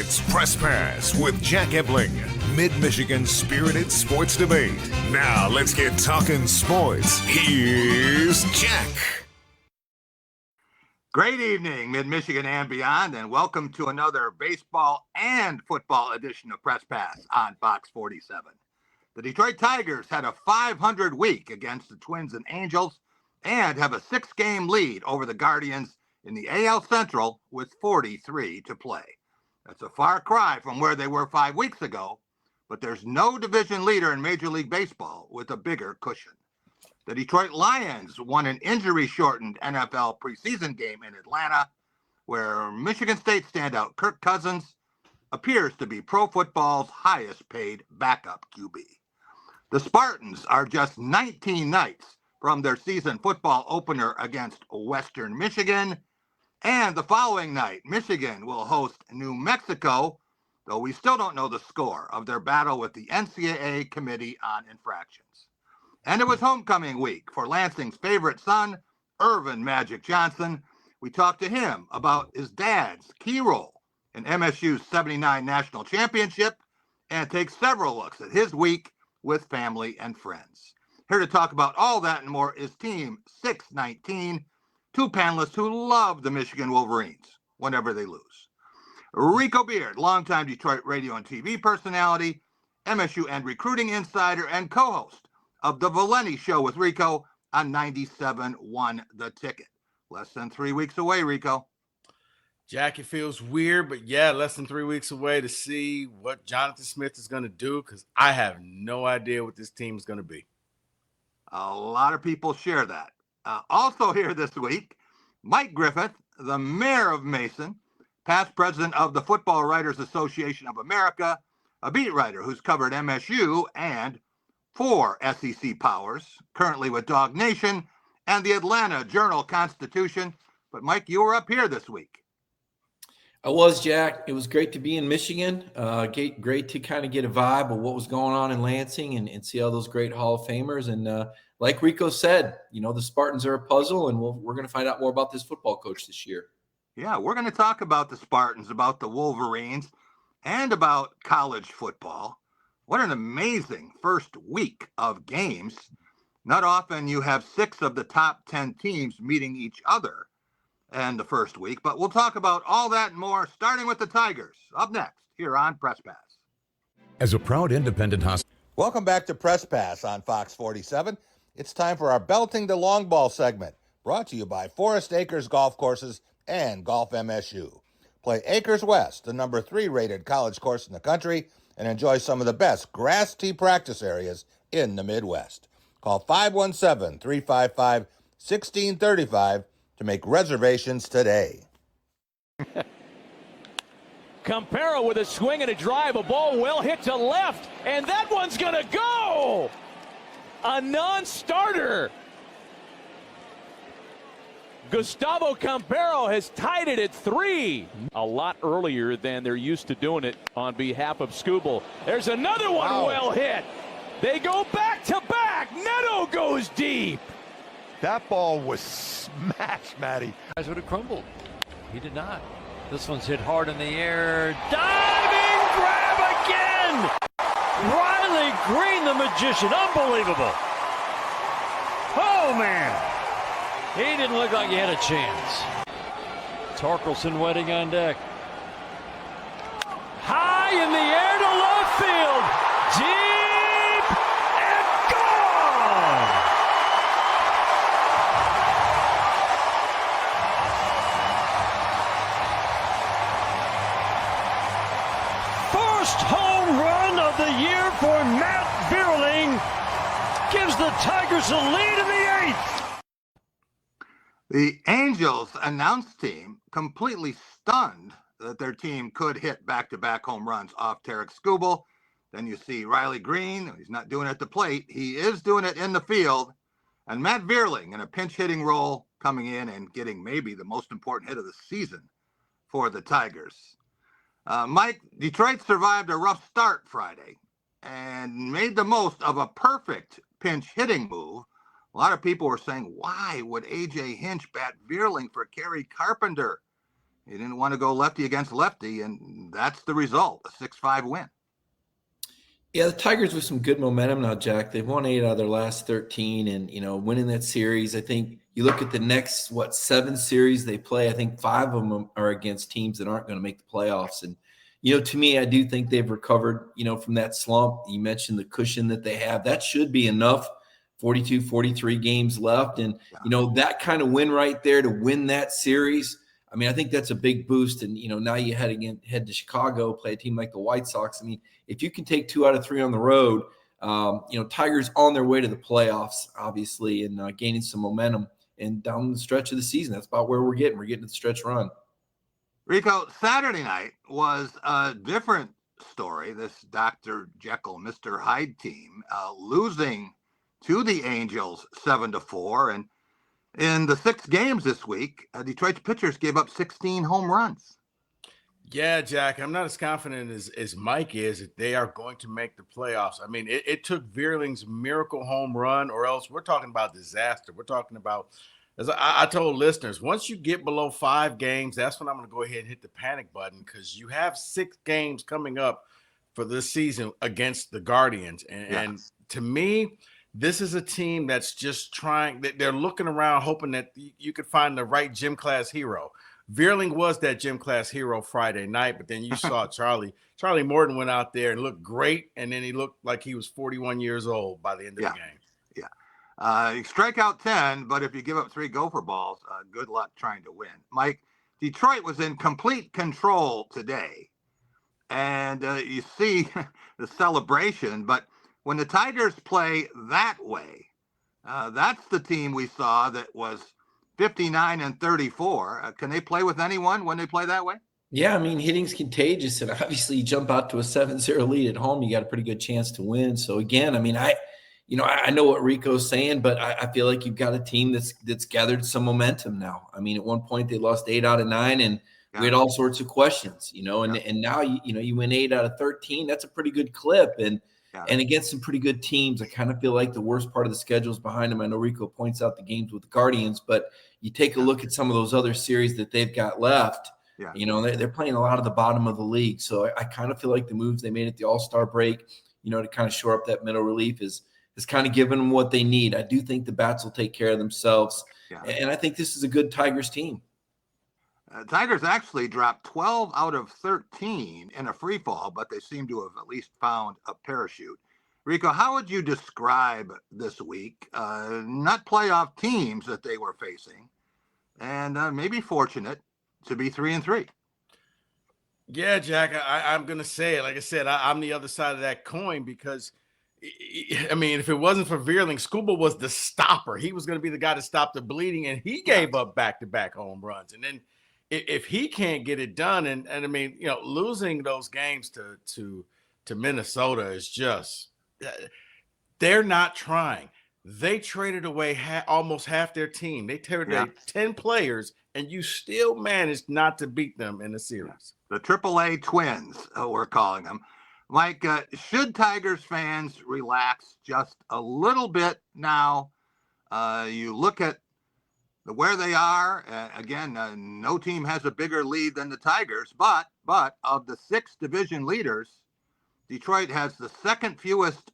It's Press Pass with Jack Ebling, Mid-Michigan's spirited sports debate. Now let's get talking sports. Here's Jack. Great evening, Mid-Michigan and beyond, and welcome to another baseball and football edition of Press Pass on Fox 47. The Detroit Tigers had a 500 week against the Twins and Angels and have a 6-game lead over the Guardians in the AL Central with 43 to play. That's a far cry from where they were 5 weeks ago, but there's no division leader in Major League Baseball with a bigger cushion. The Detroit Lions won an injury-shortened NFL preseason game in Atlanta, where Michigan State standout Kirk Cousins appears to be pro football's highest-paid backup QB. The Spartans are just 19 nights from their season football opener against Western Michigan, and the following night, Michigan will host New Mexico, though we still don't know the score of their battle with the NCAA Committee on Infractions. And it was homecoming week for Lansing's favorite son, Irvin Magic Johnson. We talked to him about his dad's key role in MSU's '79 national championship and take several looks at his week with family and friends. Here to talk about all that and more is Team 619, two panelists who love the Michigan Wolverines whenever they lose. Rico Beard, longtime Detroit radio and TV personality, MSU and recruiting insider, and co-host of The Valenti Show with Rico on 97.1 The Ticket. Less than 3 weeks away, Rico. Jack, it feels weird, but yeah, less than 3 weeks away to see what Jonathan Smith is going to do, because I have no idea what this team is going to be. A lot of people share that. Also here this week, Mike Griffith, the mayor of Mason, past president of the Football Writers Association of America, a beat writer who's covered MSU and 4 SEC powers, currently with Dog Nation and the Atlanta Journal-Constitution. But Mike, you were up here this week. I was, Jack. It was great to be in Michigan. Great to kind of get a vibe of what was going on in Lansing and see all those great Hall of Famers. And like Rico said, you know, the Spartans are a puzzle, and we're going to find out more about this football coach this year. Yeah, we're going to talk about the Spartans, about the Wolverines, and about college football. What an amazing first week of games. Not often you have 6 of the top 10 teams meeting each other in the first week, but we'll talk about all that and more, starting with the Tigers, up next here on Press Pass. As a proud independent hospital. Welcome back to Press Pass on Fox 47. It's time for our Belting the Long Ball segment, brought to you by Forest Acres Golf Courses and Golf MSU. Play Acres West, the number 3 rated college course in the country, and enjoy some of the best grass tee practice areas in the Midwest. Call 517-355-1635 to make reservations today. Campero with a swing and a drive, a ball well hit to left, and that one's gonna go! A non-starter. Gustavo Campero has tied it at 3. A lot earlier than they're used to doing it on behalf of Skubal. There's another one well hit. They go back to back. Neto goes deep. That ball was smashed, Matty. Guys would have crumbled. He did not. This one's hit hard in the air. Diving grab again! Riley Green, the magician. Unbelievable. Oh, man. He didn't look like he had a chance. Torkelson waiting on deck. High in the air to left field. Deep and gone! First home run of the year for Matt Vierling. Gives the Tigers a lead in the 8th. The Angels announce team completely stunned that their team could hit back-to-back home runs off Tarek Skubal. Then you see Riley Green. He's not doing it at the plate. He is doing it in the field. And Matt Vierling in a pinch-hitting role coming in and getting maybe the most important hit of the season for the Tigers. Mike, Detroit survived a rough start Friday and made the most of a perfect pinch-hitting move. A lot of people were saying, why would A.J. Hinch bat Vierling for Kerry Carpenter? He didn't want to go lefty against lefty, and that's the result, a 6-5 win. Yeah, the Tigers with some good momentum now, Jack. They've won 8 out of their last 13, and winning that series. I think you look at the next 7 series they play. I think 5 of them are against teams that aren't going to make the playoffs. And to me, I do think they've recovered from that slump. You mentioned the cushion that they have. That should be enough. 42, 43 games left, and that kind of win right there to win that series. I mean, I think that's a big boost. And, now you head to Chicago, play a team like the White Sox. I mean, if you can take 2 out of 3 on the road, Tigers on their way to the playoffs, obviously, and gaining some momentum. And down the stretch of the season, that's about where we're getting. We're getting to the stretch run. Rico, Saturday night was a different story. This Dr. Jekyll, Mr. Hyde team losing to the Angels 7-4. And in the 6 games this week, Detroit's pitchers gave up 16 home runs. Yeah, Jack, I'm not as confident as Mike is that they are going to make the playoffs. I mean, it took Veerling's miracle home run, or else we're talking about disaster. We're talking about, as I told listeners, once you get below 5 games, that's when I'm going to go ahead and hit the panic button, because you have 6 games coming up for this season against the Guardians. And to me, this is a team that's just trying, they're looking around hoping that you could find the right gym class hero. Veerling was that gym class hero Friday night, but then you saw Charlie Morton went out there and looked great, and then he looked like he was 41 years old by the end of the game. You strike out 10, but if you give up 3 gopher balls, good luck trying to win. Mike, Detroit was in complete control today, and you see the celebration, but when the Tigers play that way, that's the team we saw that was 59-34. Can they play with anyone when they play that way? Yeah, I mean, hitting's contagious, and obviously you jump out to a 7-0 lead at home, you got a pretty good chance to win. So again, I mean, I know what Rico's saying, but I feel like you've got a team that's gathered some momentum now. I mean, at one point they lost 8 out of 9, and we had all sorts of questions, and now you win 8 out of 13. That's a pretty good clip, and against some pretty good teams. I kind of feel like the worst part of the schedule is behind them. I know Rico points out the games with the Guardians, but you take a look at some of those other series that they've got left. They're playing a lot of the bottom of the league. So I kind of feel like the moves they made at the All-Star break, to kind of shore up that middle relief is kind of giving them what they need. I do think the bats will take care of themselves. And I think this is a good Tigers team. Tigers actually dropped 12 out of 13 in a free fall, but they seem to have at least found a parachute. Rico, how would you describe this week? Not playoff teams that they were facing, and maybe fortunate to be 3-3. Yeah, Jack, I'm going to say it. Like I said, I'm the other side of that coin, because, I mean, if it wasn't for Veerling, Scuba was the stopper. He was going to be the guy to stop the bleeding, and he gave up back-to-back home runs. And then if he can't get it done, and I mean, losing those games to Minnesota is just, they're not trying. They traded away almost half their team. They traded away 10 players, and you still managed not to beat them in the series. The AAA twins, we're calling them. Mike, should Tigers fans relax just a little bit now? You look at where they are. Again, no team has a bigger lead than the Tigers, but of the 6 division leaders, Detroit has the second fewest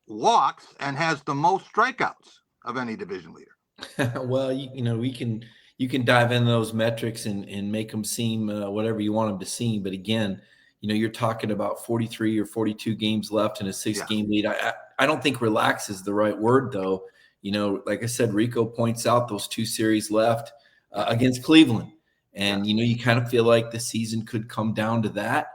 walks and has the most strikeouts of any division leader. Well, you can dive into those metrics and make them seem whatever you want them to seem. But again, you're talking about 43 or 42 games left in a 6-game lead. I don't think relax is the right word, though. Like I said, Rico points out those 2 series left against Cleveland. And, you kind of feel like the season could come down to that.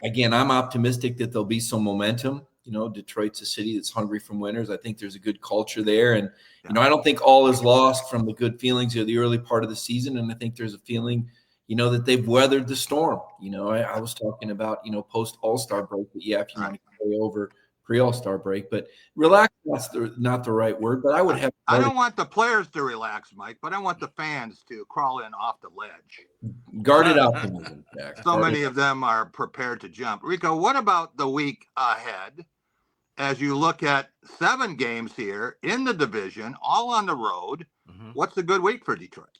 Again, I'm optimistic that there'll be some momentum. Detroit's a city that's hungry from winners. I think there's a good culture there. And, I don't think all is lost from the good feelings of the early part of the season. And I think there's a feeling, that they've weathered the storm. I was talking about, post All-Star break, but if you want to carry over pre-All-Star break, but relax, that's not the right word, but I would have. I don't want the players to relax, Mike, but I want the fans to crawl in off the ledge. Guarded optimism, Jack. So many of them are prepared to jump. Rico, what about the week ahead? As you look at 7 games here in the division, all on the road, what's a good week for Detroit?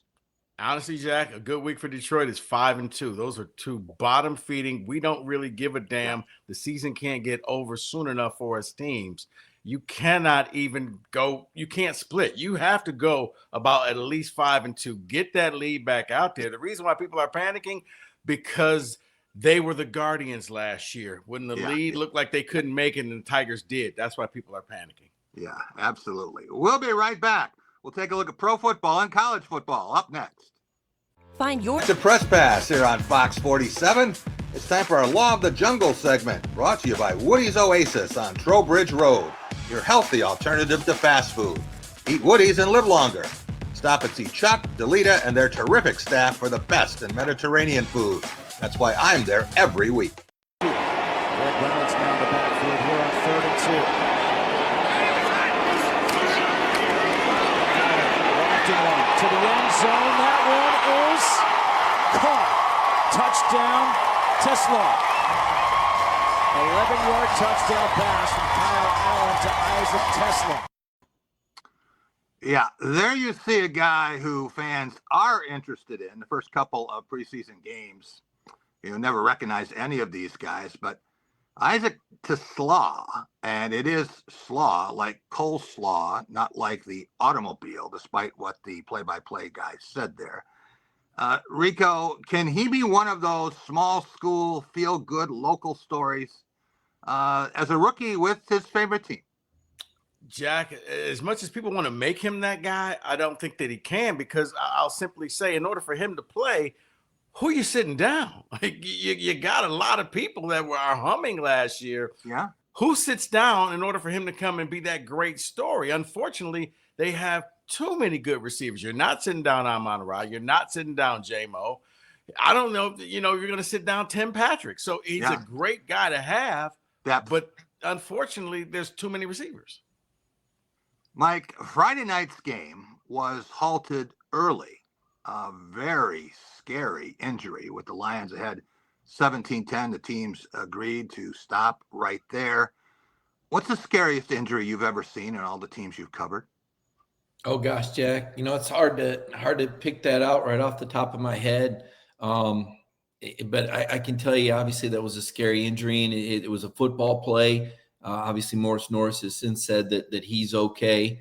Honestly, Jack, a good week for Detroit is 5-2. Those are two bottom feeding. We don't really give a damn. The season can't get over soon enough for us teams. You cannot even go. You can't split. You have to go about at least 5-2. Get that lead back out there. The reason why people are panicking, because they were the Guardians last year when the lead looked like they couldn't make it and the Tigers did. That's why people are panicking. Yeah, absolutely. We'll be right back. We'll take a look at pro football and college football up next. Find your Press Pass here on Fox 47. It's time for our Law of the Jungle segment, brought to you by Woody's Oasis on Trowbridge Road, your healthy alternative to fast food. Eat Woody's and live longer. Stop and see Chuck, Delita, and their terrific staff for the best in Mediterranean food. That's why I'm there every week. Red Reynolds now in the backfield here on 3rd and 2. To the end zone, that one is caught. Touchdown, Tesla. 11-yard touchdown pass from Kyle Allen to Isaac Tesla. Yeah, there you see a guy who fans are interested in. The first couple of preseason games, you never recognized any of these guys, but Isaac Tesla, and it is slaw, like coleslaw, not like the automobile, despite what the play-by-play guy said there. Rico, can he be one of those small school, feel-good local stories as a rookie with his favorite team? Jack, as much as people want to make him that guy, I don't think that he can, because I'll simply say, in order for him to play, who you sitting down? Like you got a lot of people that were humming last year. Yeah. Who sits down in order for him to come and be that great story? Unfortunately, they have too many good receivers. You're not sitting down Amon-Ra. You're not sitting down J-Mo. I don't know if you're going to sit down Tim Patrick. So he's a great guy to have, but unfortunately, there's too many receivers. Mike, Friday night's game was halted early. A very scary injury with the Lions ahead 17-10. The teams agreed to stop right there. What's the scariest injury you've ever seen in all the teams you've covered? Oh gosh, Jack, it's hard to pick that out right off the top of my head. But I can tell you, obviously, that was a scary injury, and it was a football play. Obviously, Morris Norris has since said that he's okay.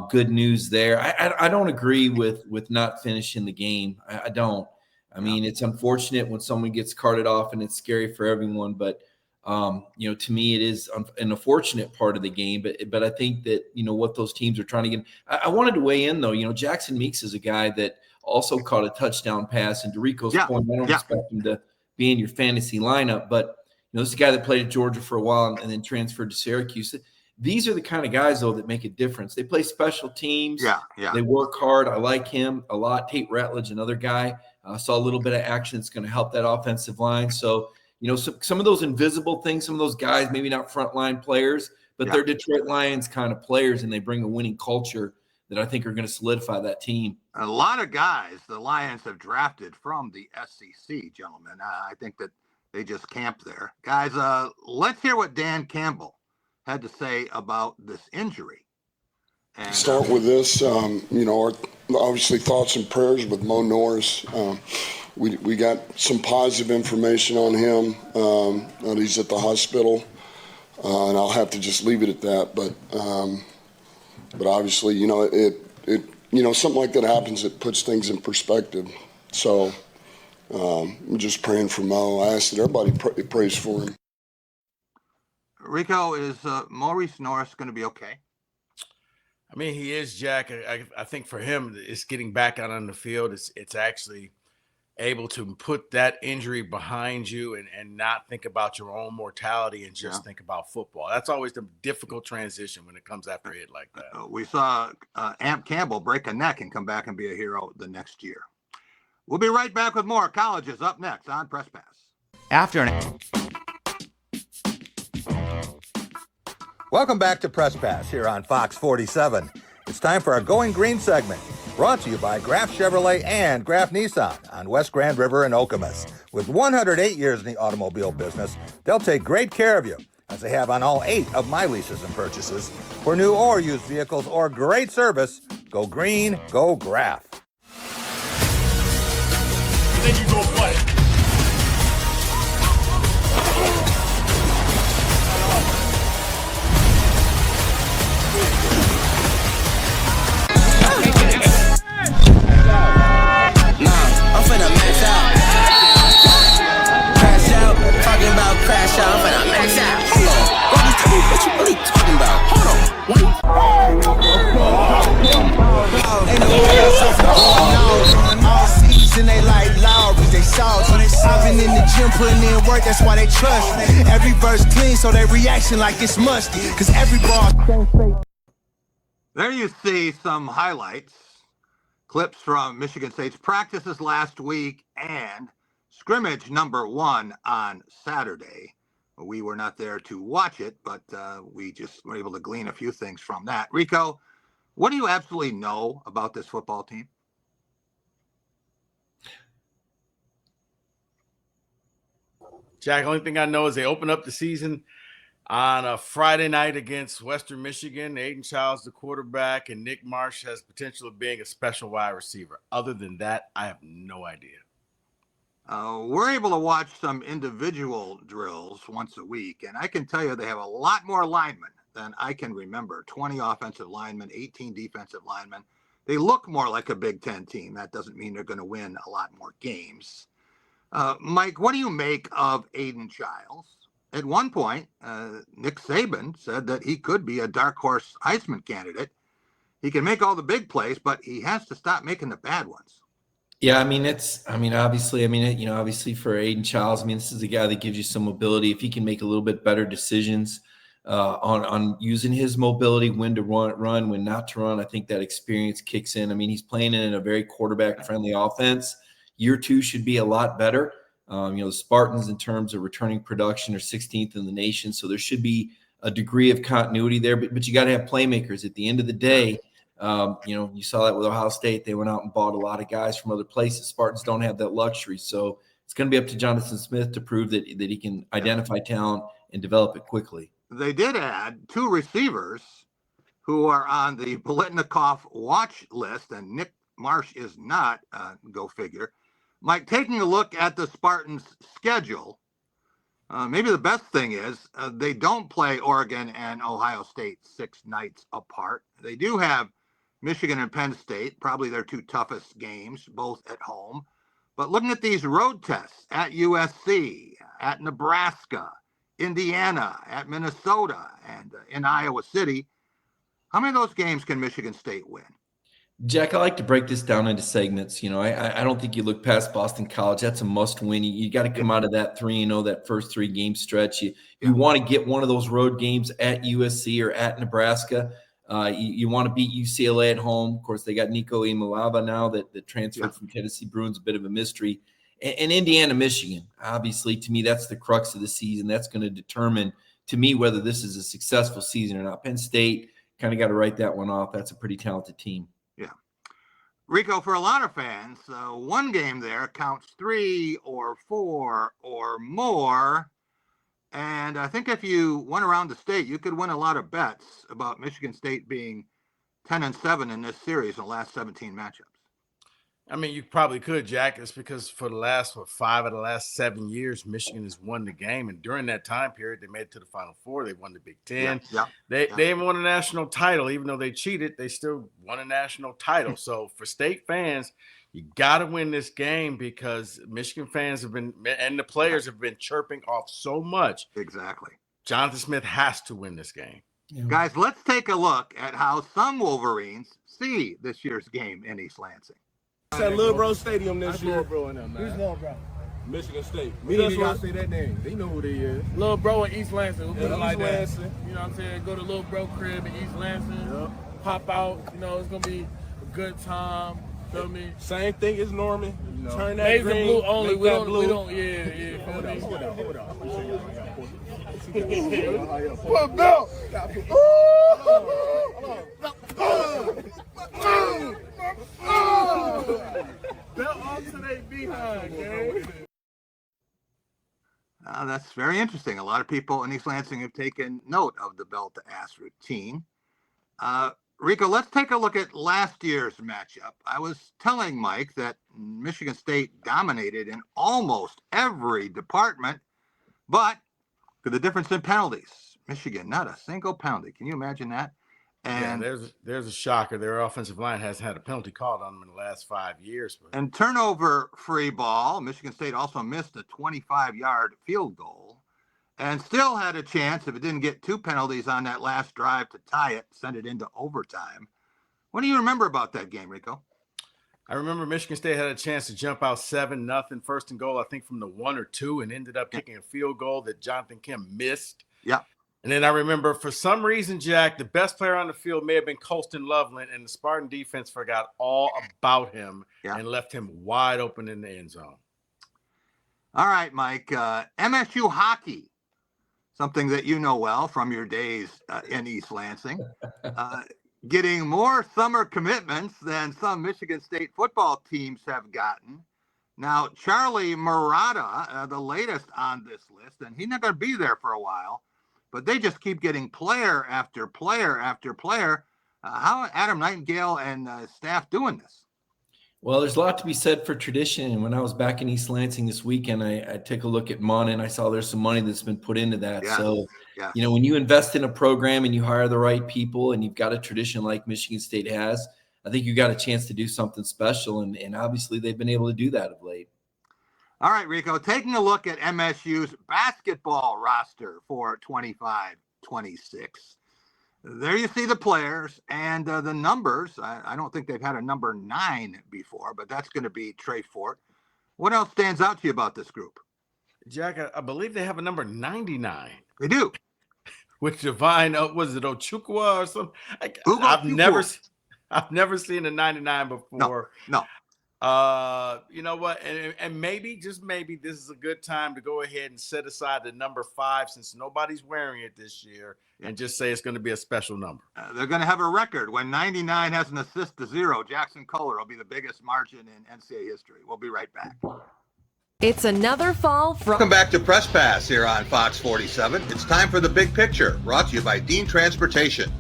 Good news there. I don't agree with not finishing the game. I don't. I mean, it's unfortunate when someone gets carted off, and it's scary for everyone. But to me, it is an unfortunate part of the game. But I think that what those teams are trying to get. I wanted to weigh in though. Jackson Meeks is a guy that also caught a touchdown pass. And to Rico's point, I don't expect him to be in your fantasy lineup, but this is a guy that played at Georgia for a while and then transferred to Syracuse. These are the kind of guys, though, that make a difference. They play special teams. They work hard. I like him a lot. Tate Ratledge, another guy. Saw a little bit of action that's going to help that offensive line. So, some of those invisible things, some of those guys, maybe not frontline players, but they're Detroit Lions kind of players, and they bring a winning culture that I think are going to solidify that team. A lot of guys the Lions have drafted from the SEC, gentlemen. I think that they just camped there. Guys, let's hear what Dan Campbell had to say about this injury. And, start with this, our obviously thoughts and prayers with Mo Norris. We got some positive information on him. That he's at the hospital, and I'll have to just leave it at that. But obviously, something like that happens. It puts things in perspective. So I'm just praying for Mo. I ask that everybody prays for him. Rico, is Maurice Norris going to be okay? I mean, he is, Jack. I think for him, it's getting back out on the field. It's actually able to put that injury behind you and not think about your own mortality and just think about football. That's always the difficult transition when it comes after a hit like that. We saw Amp Campbell break a neck and come back and be a hero the next year. We'll be right back with more Colleges up next on Press Pass. Welcome back to Press Pass here on Fox 47. It's time for our Going Green segment, brought to you by Graf Chevrolet and Graf Nissan on West Grand River in Okemos. With 108 years in the automobile business, they'll take great care of you, as they have on all 8 of my leases and purchases. For new or used vehicles or great service, go green, go Graf. then you go play. I'm finna max out. Crash out, talking about crash out. I'm finna max out. Hold on, what you really talking about? Hold on. Ain't no all season they like Lowry, they salty. I've been in the gym putting in work, that's why they trust me. Every verse clean, so they reaction like it's musty. Cause every bar. There you see some highlights, clips from Michigan State's practices last week and scrimmage number 1 on Saturday. We were not there to watch it, but we just were able to glean a few things from that. Rico, what do you absolutely know about this football team? Jack, only thing I know is they open up the season on a Friday night against Western Michigan. Aiden Childs, the quarterback, and Nick Marsh has potential of being a special wide receiver. Other than that, I have no idea. We're able to watch some individual drills once a week, and I can tell you they have a lot more linemen than I can remember. 20 offensive linemen, 18 defensive linemen. They look more like a Big Ten team. That doesn't mean they're going to win a lot more games. Mike, what do you make of Aiden Childs? At one point, Nick Saban said that he could be a dark horse Heisman candidate. He can make all the big plays, but he has to stop making the bad ones. Yeah, obviously for Aiden Childs, this is a guy that gives you some mobility. If he can make a little bit better decisions on using his mobility, when to run, when not to run, I think that experience kicks in. He's playing in a very quarterback-friendly offense. Year 2 should be a lot better. The Spartans, in terms of returning production, are 16th in the nation, so there should be a degree of continuity there. But you got to have playmakers. At the end of the day, you saw that with Ohio State. They went out and bought a lot of guys from other places. Spartans don't have that luxury, so it's going to be up to Jonathan Smith to prove that he can identify talent and develop it quickly. They did add 2 receivers who are on the Biletnikoff watch list, and Nick Marsh is not. Go figure. Mike, taking a look at the Spartans' schedule, maybe the best thing is they don't play Oregon and Ohio State 6 nights apart. They do have Michigan and Penn State, probably their 2 toughest games, both at home. But looking at these road tests at USC, at Nebraska, Indiana, at Minnesota, and in Iowa City, how many of those games can Michigan State win? Jack, I like to break this down into segments. I don't think you look past Boston College. That's a must win. You got to come out of that 3-0, that first 3 game stretch. You want to get one of those road games at USC or at Nebraska. You want to beat UCLA at home. Of course, they got Nico Imalava now that transferred from Tennessee. Bruins, a bit of a mystery. And Indiana, Michigan. Obviously, to me, that's the crux of the season. That's going to determine, to me, whether this is a successful season or not. Penn State kind of got to write that one off. That's a pretty talented team. Yeah. Rico, for a lot of fans, one game there counts 3 or 4 or more. And I think if you went around the state, you could win a lot of bets about Michigan State being 10-7 in this series in the last 17 matchups. You probably could, Jack. It's because for the last 5 of the last 7 years, Michigan has won the game, and during that time period, they made it to the Final Four. They won the Big Ten. They haven't won a national title, even though they cheated. They still won a national title. So for State fans, you got to win this game because Michigan fans have been, and the players have been chirping off so much. Exactly. Jonathan Smith has to win this game. Yeah. Guys, let's take a look at how some Wolverines see this year's game in East Lansing. It's at Lil Bro Stadium this year. Lil Bro in them, man. Who's Lil Bro? Michigan State. Y'all say that name. They know who they is. Lil Bro in East Lansing. We'll East Lansing. You know what I'm saying? Go to Lil Bro crib in East Lansing. Pop out. It's going to be a good time. Feel me? Same thing as Norman. Turn that Maize green. And blue only. We don't. Hold on. Put a belt. Belt onto their behind, gang. That's very interesting. A lot of people in East Lansing have taken note of the belt to ass routine. Rico, let's take a look at last year's matchup. I was telling Mike that Michigan State dominated in almost every department, but to the difference in penalties, Michigan, not a single penalty. Can you imagine that? And yeah, there's a shocker. Their offensive line hasn't had a penalty called on them in the last 5 years. But... And turnover-free ball, Michigan State also missed a 25-yard field goal and still had a chance, if it didn't get 2 penalties on that last drive, to tie it, send it into overtime. What do you remember about that game, Rico? I remember Michigan State had a chance to jump out 7-0 first and goal, I think from the 1 or 2, and ended up kicking a field goal that Jonathan Kim missed. Yeah. And then I remember, for some reason, Jack, the best player on the field may have been Colston Loveland, and the Spartan defense forgot all about him and left him wide open in the end zone. All right, Mike. MSU hockey, something that you know well from your days in East Lansing, getting more summer commitments than some Michigan State football teams have gotten. Now, Charlie Murata, the latest on this list, and he's not going to be there for a while, but they just keep getting player after player after player. How are Adam Nightingale and staff doing this? Well, there's a lot to be said for tradition. And when I was back in East Lansing this weekend, I took a look at Mon and I saw there's some money that's been put into that. Yes, so, yes. you know, when you invest in a program and you hire the right people and you've got a tradition like Michigan State has, I think you got a chance to do something special. And obviously they've been able to do that of late. All right, Rico, taking a look at MSU's basketball roster for 25-26. There you see the players and the numbers. I don't think they've had a number 9 before, but that's going to be Trey Fort. What else stands out to you about this group? Jack, I believe they have a number 99. They do. With Divine, was it Ochukwu or something? I've never seen a 99 before. No. You know what? And maybe, just maybe, this is a good time to go ahead and set aside the number 5 since nobody's wearing it this year and just say it's going to be a special number. They're going to have a record. When 99 has an assist to 0, Jackson Kohler will be the biggest margin in NCAA history. We'll be right back. It's another fall from... Welcome back to Press Pass here on Fox 47. It's time for The Big Picture, brought to you by Dean Transportation.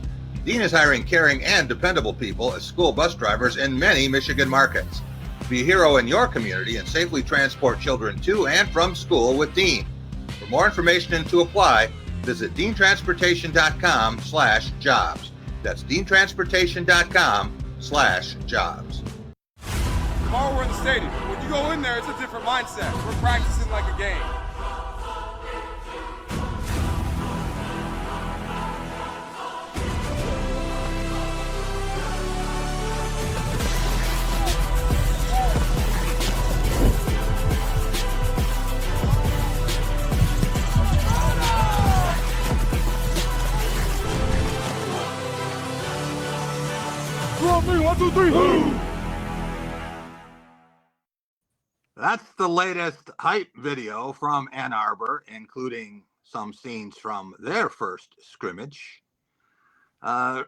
Dean is hiring caring and dependable people as school bus drivers in many Michigan markets. Be a hero in your community and safely transport children to and from school with Dean. For more information and to apply, visit deantransportation.com/jobs. That's deantransportation.com/jobs. Tomorrow we're in the stadium. When you go in there, it's a different mindset. We're practicing like a game. One, two, three. That's the latest hype video from Ann Arbor, including some scenes from their first scrimmage.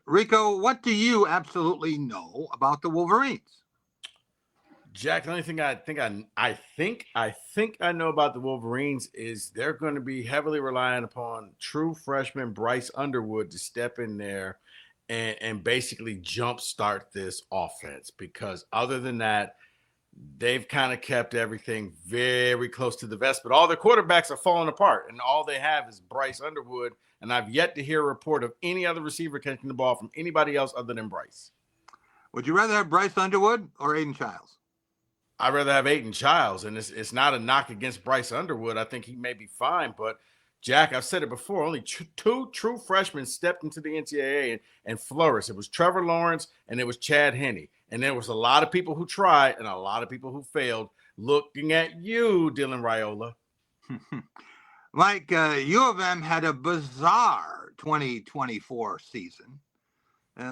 Rico, what do you absolutely know about the Wolverines? Jack, the only thing I think I know about the Wolverines is they're going to be heavily relying upon true freshman Bryce Underwood to step in there and basically jumpstart this offense, because other than that, they've kind of kept everything very close to the vest, but all their quarterbacks are falling apart, and all they have is Bryce Underwood, and I've yet to hear a report of any other receiver catching the ball from anybody else other than Bryce. Would you rather have Bryce Underwood or Aiden Childs? I'd rather have Aiden Childs, and it's not a knock against Bryce Underwood. I think he may be fine, but Jack, I've said it before, only 2 true freshmen stepped into the NCAA and flourished. It was Trevor Lawrence and it was Chad Henne. And there was a lot of people who tried and a lot of people who failed. Looking at you, Dylan Raiola. Mike, U of M had a bizarre 2024 season.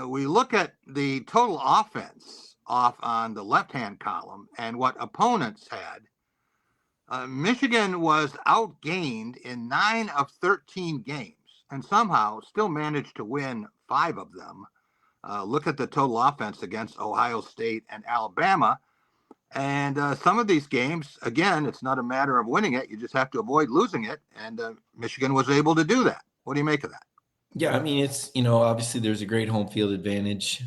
We look at the total offense off on the left-hand column and what opponents had. Michigan was outgained in 9 of 13 games and somehow still managed to win 5 of them. Look at the total offense against Ohio State and Alabama. And some of these games, again, it's not a matter of winning it. You just have to avoid losing it. And Michigan was able to do that. What do you make of that? Yeah, I mean, it's, obviously there's a great home field advantage.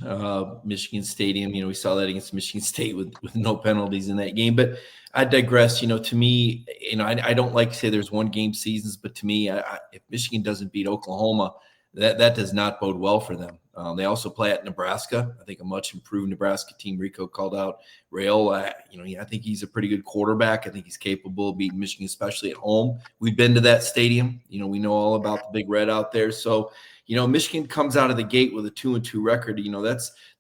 Michigan Stadium, we saw that against Michigan State with no penalties in that game. But I digress. To me, I don't like to say there's one game seasons, but to me, if Michigan doesn't beat Oklahoma, that does not bode well for them. They also play at Nebraska. I think a much improved Nebraska team. Rico called out Rayola. I think he's a pretty good quarterback. I think he's capable of beating Michigan, especially at home. We've been to that stadium. We know all about the Big Red out there. So, Michigan comes out of the gate with a 2-2 record.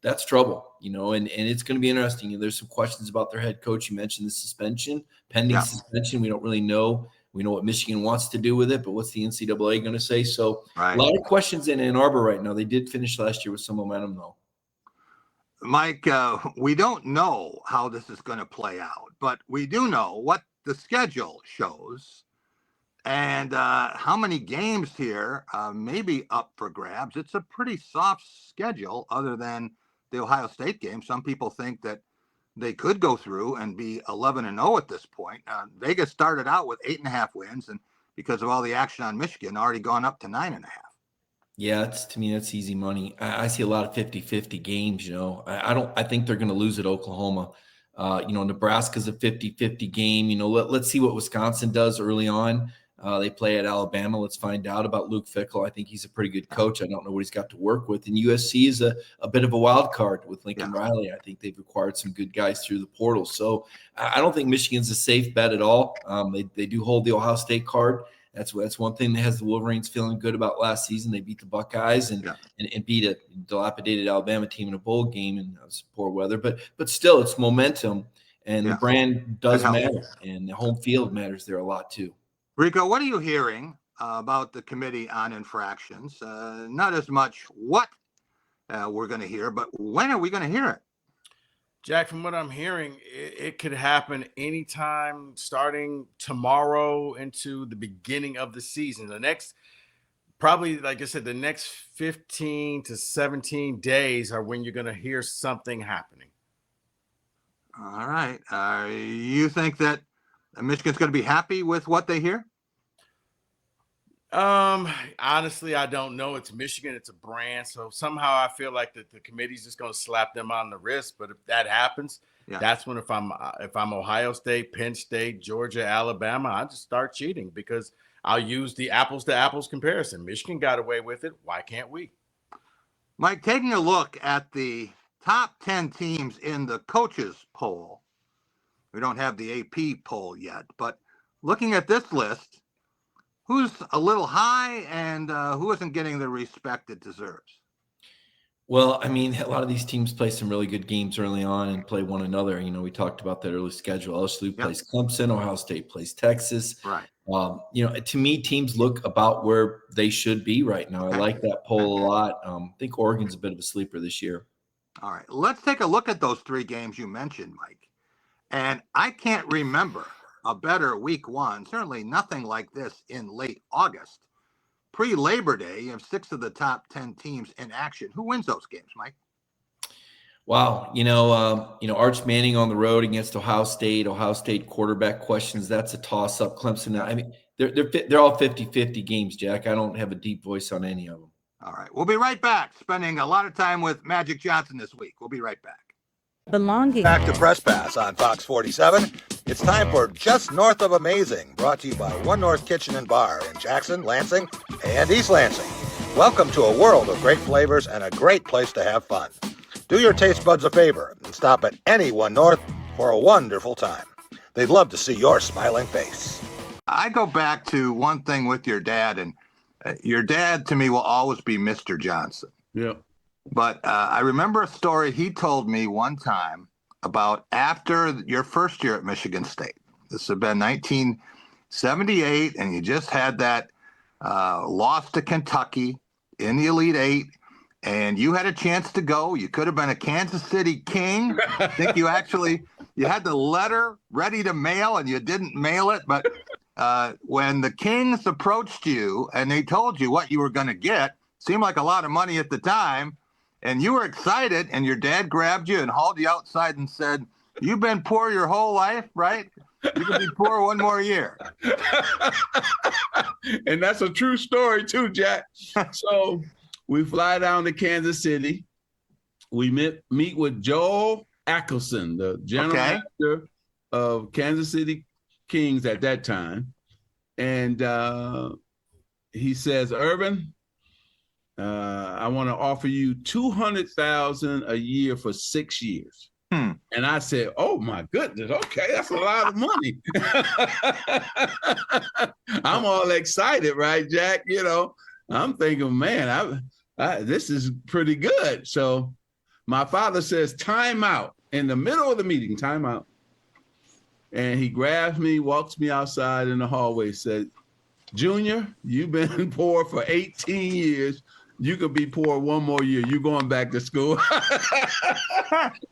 That's trouble. And it's going to be interesting. There's some questions about their head coach. You mentioned the suspension, pending suspension. We don't really know. We know what Michigan wants to do with it, but what's the NCAA going to say? So a lot of questions in Ann Arbor right now. They did finish last year with some momentum, though. Mike, we don't know how this is going to play out, but we do know what the schedule shows and how many games here may be up for grabs. It's a pretty soft schedule other than the Ohio State game. Some people think that they could go through and be 11-0 at this point. Vegas started out with 8.5 wins, and because of all the action on Michigan, already gone up to 9.5. Yeah, to me, that's easy money. I see a lot of 50-50 games, I think they're going to lose at Oklahoma. Nebraska's a 50-50 game. Let's see what Wisconsin does early on. They play at Alabama. Let's find out about Luke Fickell. I think he's a pretty good coach. I don't know what he's got to work with. And USC is a bit of a wild card with Lincoln Riley. I think they've acquired some good guys through the portal. So I don't think Michigan's a safe bet at all. They do hold the Ohio State card. That's one thing that has the Wolverines feeling good about last season. They beat the Buckeyes and beat a dilapidated Alabama team in a bowl game, and it was poor weather. But still, it's momentum, and the brand does matter, and the home field matters there a lot too. Rico, what are you hearing about the Committee on Infractions? Not as much what we're going to hear, but when are we going to hear it? Jack, from what I'm hearing, it could happen anytime starting tomorrow into the beginning of the season. The next, probably, like I said, the next 15 to 17 days are when you're going to hear something happening. All right. You think that Michigan's going to be happy with what they hear? Honestly, I don't know. It's Michigan. It's a brand. So somehow I feel like that the committee's just going to slap them on the wrist. But if that happens, that's when if I'm Ohio State, Penn State, Georgia, Alabama, I just start cheating because I'll use the apples to apples comparison. Michigan got away with it. Why can't we? Mike, taking a look at the top 10 teams in the coaches poll, we don't have the AP poll yet, but looking at this list, who's a little high and who isn't getting the respect it deserves? Well, I mean, a lot of these teams play some really good games early on and play one another. We talked about that early schedule. LSU plays Clemson. Ohio State plays Texas. Right. To me, teams look about where they should be right now. I like that poll a lot. I think Oregon's a bit of a sleeper this year. All right. Let's take a look at those three games you mentioned, Mike. And I can't remember a better week one, certainly nothing like this in late August. Pre-Labor Day, you have 6 of the top 10 teams in action. Who wins those games, Mike? Wow. Arch Manning on the road against Ohio State quarterback questions. That's a toss up. Clemson. I mean, they're all 50-50 games, Jack. I don't have a deep voice on any of them. All right. We'll be right back. Spending a lot of time with Magic Johnson this week. We'll be right back. Back to Press Pass on Fox 47. It's time for Just North of Amazing, brought to you by One North Kitchen and Bar in Jackson, Lansing, and East Lansing. Welcome to a world of great flavors and a great place to have fun. Do your taste buds a favor and stop at any One North for a wonderful time. They'd love to see your smiling face. I go back to one thing with your dad, and your dad to me will always be Mr. Johnson. Yeah. But I remember a story he told me one time about after your first year at Michigan State. This had been 1978, and you just had that loss to Kentucky in the Elite Eight, and you had a chance to go. You could have been a Kansas City King. I think you had the letter ready to mail, and you didn't mail it. But when the Kings approached you and they told you what you were going to get, seemed like a lot of money at the time, and you were excited, and your dad grabbed you and hauled you outside and said, "You've been poor your whole life, right?" You can be poor one more year. And that's a true story too, Jack. So we fly down to Kansas City. We meet with Joel Ackelson, the general manager of Kansas City Kings at that time. And he says, Urban, I want to offer you $200,000 a year for 6 years. And I said, oh my goodness, okay, that's a lot of money. I'm all excited, right, Jack? You know, I'm thinking, man, this is pretty good. So my father says, time out. In the middle of the meeting, time out. And he grabs me, walks me outside in the hallway, said, Junior, you've been poor for 18 years. You could be poor one more year. You're going back to school.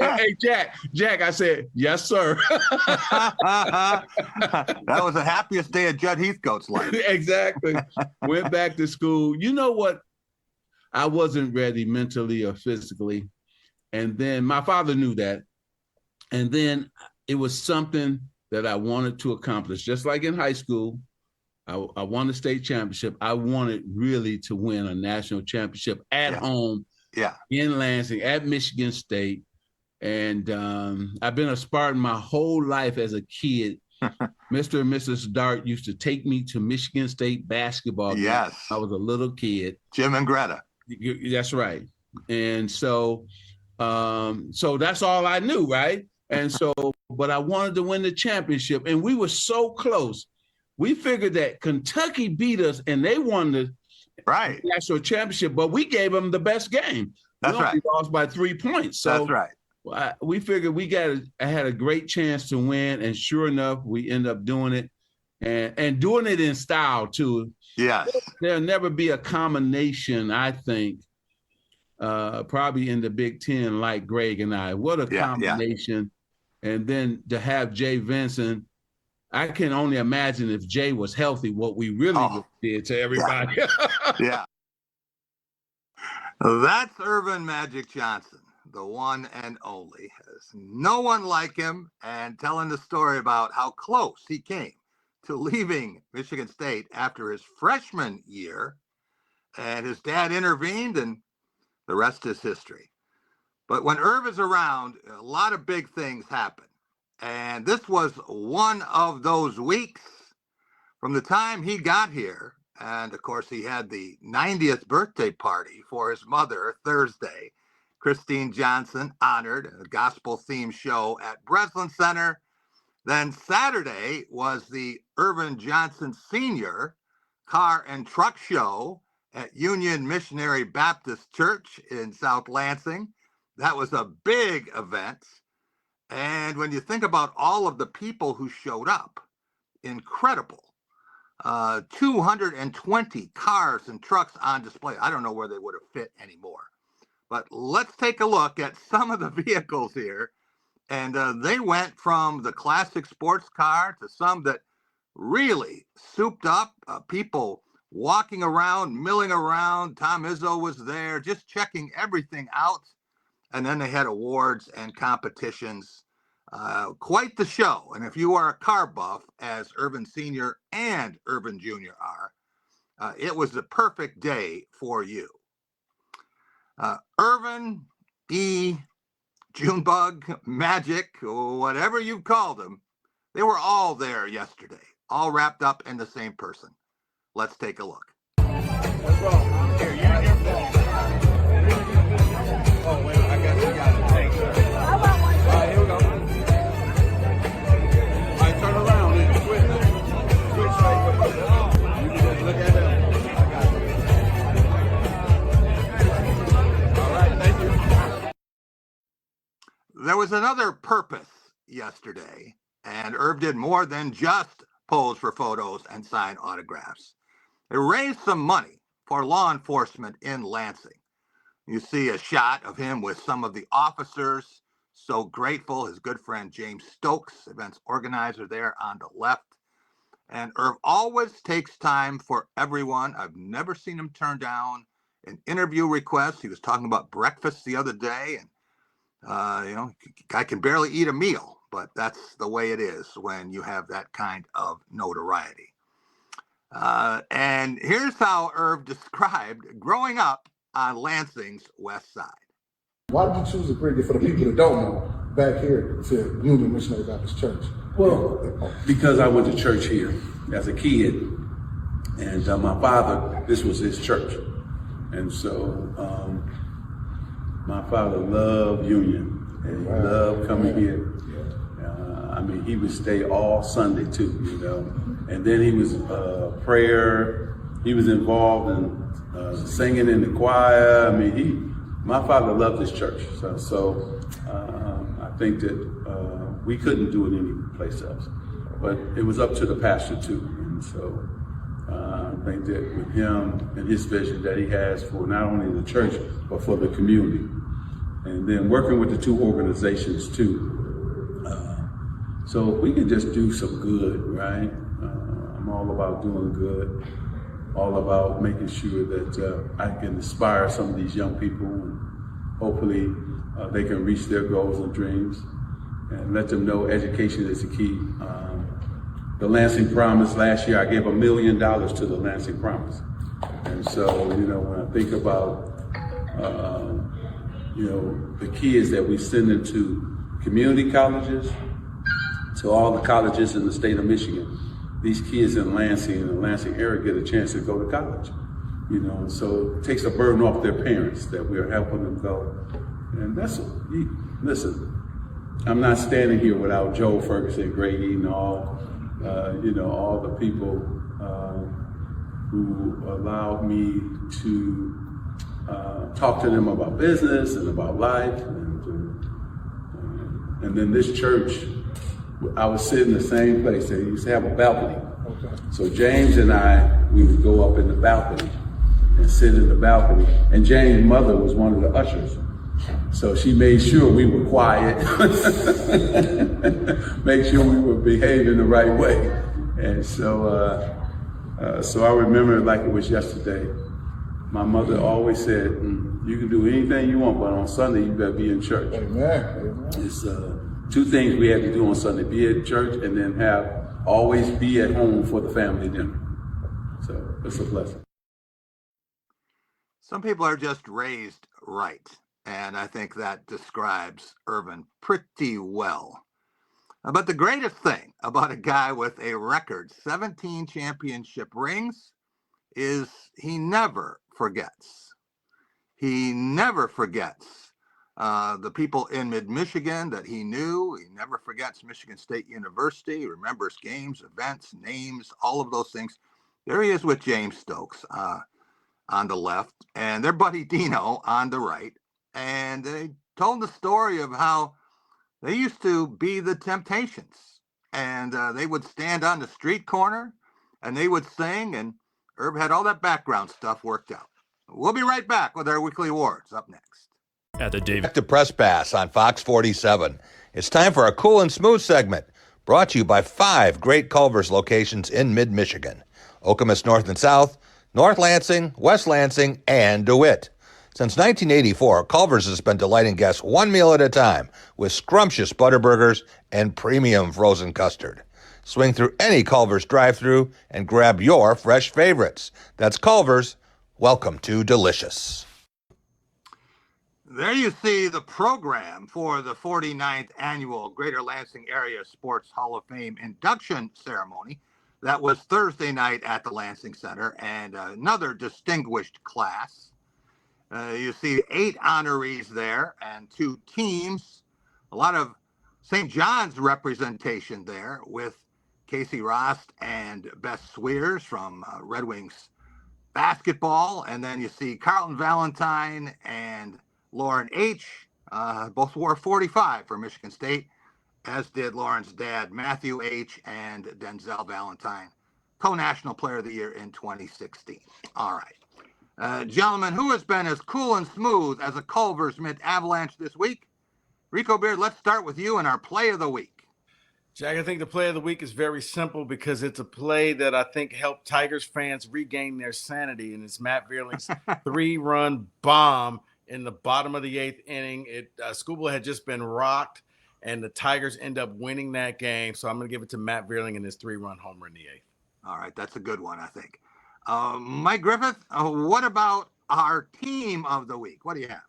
Hey, Jack, I said, yes, sir. That was the happiest day of Judd Heathcote's life. Exactly. Went back to school. You know what? I wasn't ready mentally or physically. And then my father knew that. And then it was something that I wanted to accomplish. Just like in high school, I won the state championship. I wanted really to win a national championship at home in Lansing at Michigan State. And I've been a Spartan my whole life as a kid. Mr. and Mrs. Dart used to take me to Michigan State basketball. Yes. I was a little kid. Jim and Greta. That's right. And so that's all I knew, right? And so, but I wanted to win the championship. And we were so close. We figured that Kentucky beat us and they won the national championship, but we gave them the best game. That's right. We lost by 3 points. So that's right. We figured I had a great chance to win, and sure enough, we end up doing it, and doing it in style too. Yes. There'll never be a combination, I think, probably in the Big Ten like Greg and I. What a combination. And then to have Jay Vincent, I can only imagine if Jay was healthy, what we really did to everybody. Yeah. That's Irvin Magic Johnson, the one and only. There's no one like him, and telling the story about how close he came to leaving Michigan State after his freshman year. And his dad intervened, and the rest is history. But when Irv is around, a lot of big things happen. And this was one of those weeks from the time he got here. And of course, he had the 90th birthday party for his mother Thursday. Christine Johnson honored, a gospel themed show at Breslin Center. Then Saturday was the Irvin Johnson Sr. car and truck show at Union Missionary Baptist Church in South Lansing. That was a big event. And when you think about all of the people who showed up, incredible. 220 cars and trucks on display. I don't know where they would have fit anymore. But let's take a look at some of the vehicles here. And they went from the classic sports car to some that really souped up, people walking around, milling around. Tom Izzo was there, just checking everything out. And then they had awards and competitions. Quite the show. And if you are a car buff, as Irvin Sr. and Irvin Jr. are, it was the perfect day for you. Irvin, E, Junebug, Magic, whatever you called them, they were all there yesterday, all wrapped up in the same person. Let's take a look. Let's go. Here, your phone. Oh, wait, I got it. Thanks, sir. All right, here we go. All right, turn around. Switch right quick. You can just look at it. All right, thank you. There was another purpose yesterday, and Irv did more than just pose for photos and sign autographs. It raised some money for law enforcement in Lansing. You see a shot of him with some of the officers, so grateful. His good friend James Stokes, events organizer there on the left. And Irv always takes time for everyone. I've never seen him turn down an interview request. He was talking about breakfast the other day, and guy can barely eat a meal, but that's the way it is when you have that kind of notoriety. And here's how Irv described growing up on Lansing's west side. Why did you choose to bring it, for the people that don't know, back here to Union Missionary Baptist Church? Well, because I went to church here as a kid, and my father, this was his church. And so my father loved Union, and he loved coming here. I mean, he would stay all Sunday too, you know. And then he was prayer. He was involved in singing in the choir. I mean, my father loved his church. So I think that we couldn't do it any place else. But it was up to the pastor too. And so I think that with him and his vision that he has for not only the church, but for the community. And then working with the two organizations too. So we can just do some good, right? I'm all about doing good, all about making sure that I can inspire some of these young people, and hopefully they can reach their goals and dreams, and let them know education is the key. The Lansing Promise, last year I gave $1 million to the Lansing Promise. And so, you know, when I think about, you know, the kids that we send into community colleges, to all the colleges in the state of Michigan, these kids in Lansing and the Lansing area get a chance to go to college. You know, so it takes a burden off their parents that we are helping them go. And that's, listen, I'm not standing here without Joe Ferguson, Greg Eaton, all, you know, all the people who allowed me to talk to them about business and about life. And then this church, I was sitting in the same place. They used to have a balcony. Okay. So James and I, we would go up in the balcony and sit in the balcony. And James' mother was one of the ushers. So she made sure we were quiet, make sure we were behaving the right way. And so, so I remember it like it was yesterday. My mother always said, you can do anything you want, but on Sunday you better be in church. Amen. It's two things we had to do on Sunday: be at church and then always be at home for the family dinner. So it's a blessing. Some people are just raised right, and I think that describes Irvin pretty well. But the greatest thing about a guy with a record 17 championship rings is he never forgets. He never forgets the people in mid-Michigan that he knew. He never forgets Michigan State University. He remembers games, events, names, all of those things. There he is with James Stokes on the left, and their buddy Dino on the right. And they told the story of how they used to be the Temptations. And they would stand on the street corner, and they would sing, and Herb had all that background stuff worked out. We'll be right back with our weekly awards up next. At the David. Back to Press Pass on Fox 47. It's time for our Cool and Smooth segment, brought to you by 5 great Culver's locations in mid-Michigan: Okemos North and South, North Lansing, West Lansing, and DeWitt. Since 1984, Culver's has been delighting guests one meal at a time with scrumptious Butterburgers and premium frozen custard. Swing through any Culver's drive-thru and grab your fresh favorites. That's Culver's. Welcome to Delicious. There you see the program for the 49th Annual Greater Lansing Area Sports Hall of Fame induction ceremony. That was Thursday night at the Lansing Center, and another distinguished class. You see 8 honorees there and 2 teams. A lot of St. John's representation there with Casey Rost and Beth Swears from Red Wings basketball. And then you see Carlton Valentine and Lauren H. Both wore 45 for Michigan State, as did Lauren's dad, Matthew H. and Denzel Valentine, co-national player of the year in 2016. All right. Gentlemen, who has been as cool and smooth as a Culver's mid-avalanche this week? Rico Beard, let's start with you and our play of the week. Jack, I think the play of the week is very simple because it's a play that I think helped Tigers fans regain their sanity, and it's Matt Vierling's 3-run bomb in the bottom of the 8th inning. Scuba had just been rocked, and the Tigers end up winning that game. So I'm going to give it to Matt Vierling and his 3-run homer in the 8th. All right, that's a good one, I think. Mike Griffith, what about our team of the week? What do you have?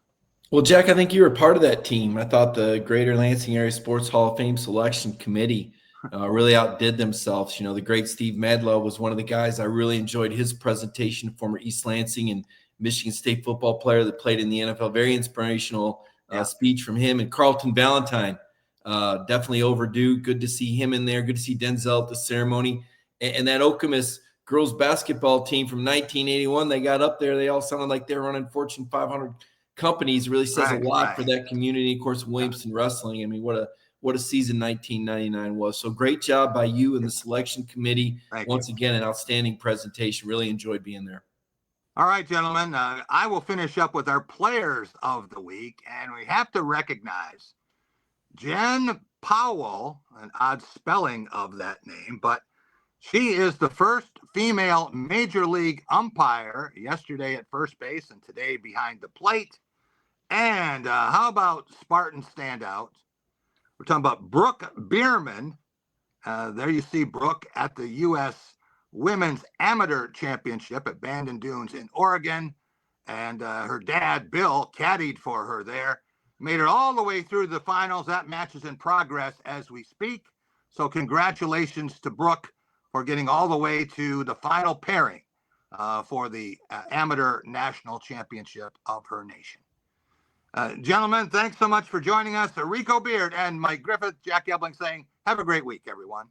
Well, Jack, I think you were part of that team. I thought the Greater Lansing Area Sports Hall of Fame Selection Committee really outdid themselves. The great Steve Madlow was one of the guys. I really enjoyed his presentation, former East Lansing and Michigan State football player that played in the NFL. Very inspirational speech from him. And Carlton Valentine, definitely overdue. Good to see him in there. Good to see Denzel at the ceremony. And that Okemos girls basketball team from 1981, they got up there. They all sounded like they were running Fortune 500 companies. Really says a lot for that community. Of course, Williamston Wrestling. I mean, what a season 1999 was. So great job by you and the selection committee. Once again, an outstanding presentation. Really enjoyed being there. All right, gentlemen, I will finish up with our players of the week, and we have to recognize Jen Powell, an odd spelling of that name, but she is the first female major league umpire, yesterday at first base and today behind the plate. And how about Spartan standouts? We're talking about Brooke Bierman. There you see Brooke at the U.S. Women's Amateur Championship at Bandon Dunes in Oregon. And her dad, Bill, caddied for her there. Made it all the way through the finals. That match is in progress as we speak. So congratulations to Brooke for getting all the way to the final pairing for the Amateur National Championship of her nation. Gentlemen, thanks so much for joining us. Rico Beard and Mike Griffith, Jack Ebling saying, have a great week, everyone.